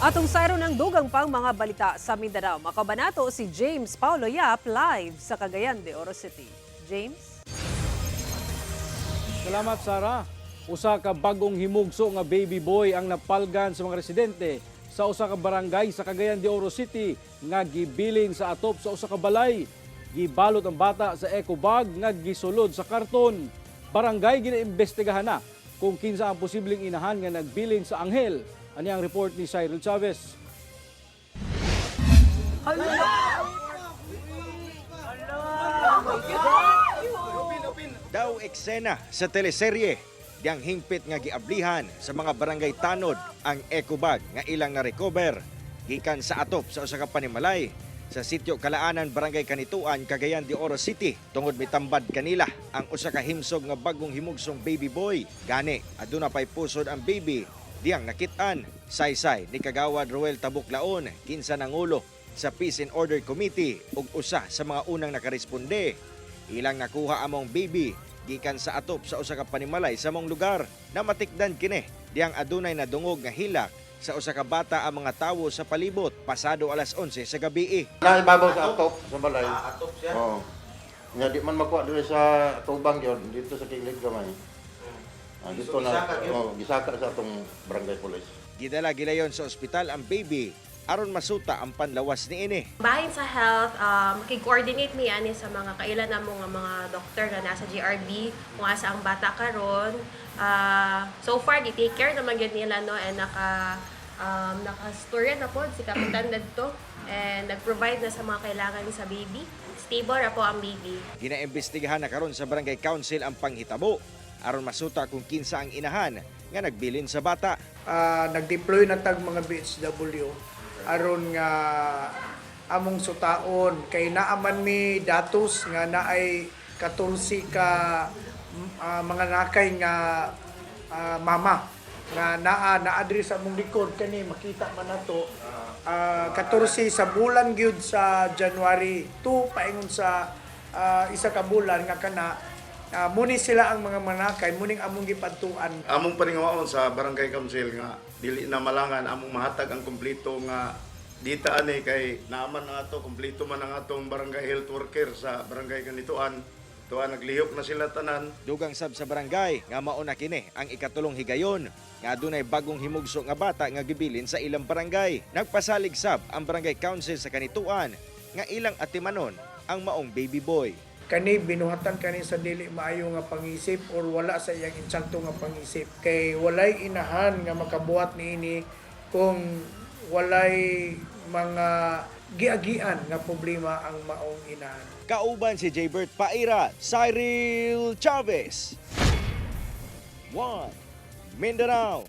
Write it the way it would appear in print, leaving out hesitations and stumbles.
Atong sayro ng dugang pang mga balita sa Mindanao. Makabanato si James Paulo Yap live sa Cagayan de Oro City. James? Salamat, Sara. Usa ka bagong himugso nga baby boy ang napalgan sa mga residente sa usa ka barangay sa Cagayan de Oro City nga gibilin sa atop sa usa ka balay. Gibalot ang bata sa eco bag nga gisulod sa karton. Barangay ginaimbestigahan na kung kinsa ang posibleng inahan nga nagbilin sa anghel. Ani ang report ni Cyril Chavez. Daw eksena sa teleserye diyang hingpit nga giablihan sa mga barangay tanod ang eco bag nga ilang na-recover gikan sa atop sa usa ka panimalay sa sitio Kalaanan, Barangay Kanituan, Cagayan de Oro City. Tungod mitambad kanila ang usa ka himsog nga bagong himugsong baby boy. Gani aduna pay pusod ang baby diyang nakitaan. Saysay ni Kagawad Roel Tabuklaon, kinsa nangulo sa Peace and Order Committee ug usa sa mga unang nakaresponde. Ilang nakuha among baby gikan sa atop sa usa ka panimalay sa mong lugar na matikdan kini diyang adunay nadungog nga hilak sa usa ka bata ang mga tawo sa palibot pasado alas 11 sa gabi. Naibabaw sa atop sa balay. Atop siya. Oo. Nga di man makuha dito sa tubang yon dito sa Kilig gamay. Dito na gisaka sa atong barangay police. Gidala gilayon sa ospital ang baby aron masuta ang panlawas ni ini. Bahin sa health, kig-coordinate mi ani sa mga kailan na mga doktor na nasa GRB kung asa ang bata karon. So far, gi-take care naman yun nila, no, and naka-store na po si Kapitan dito and nag-provide na sa mga kailangan sa baby. Stable na po ang baby. Ginaimbestigahan na karon sa Barangay Council ang panghitabo aron masuta kung kinsa ang inahan nga nagbilin sa bata. Nag-deploy na tag mga BHW aron nga among sutaon kay naaman mi datos nga naay 14 ka mga nakay nga mama nga naa diri sa among likod kani makita man nato 14 sa bulan gyud sa January 2 paingon sa isa ka bulan nga kana muni sila ang mga manakay muning among gipadtuan. Among paningawaon sa Barangay Council nga dili na malangan among mahatag ang kumpleto nga dita ani kay naaman na ato kumpleto man ang atong barangay health worker sa Barangay Kanituan. Tuwa naglihok na sila tanan. Dugang sab sa barangay nga mauna kini ang ikatulong higayon nga adunay bagong himugso nga bata nga gibilin sa ilang barangay. Nagpasalig sab ang Barangay Council sa Kanituan nga ilang atimanon ang maong baby boy. Kani binuhatan kani sa dili maayo nga pangisip or wala sa iyang insakto nga pangisip kay walay inahan nga makabuhat niini kung walay mga giagian nga problema ang maong inahan. Kauban si Jaybert Paira, Cyril Chavez. 1 Mindanao.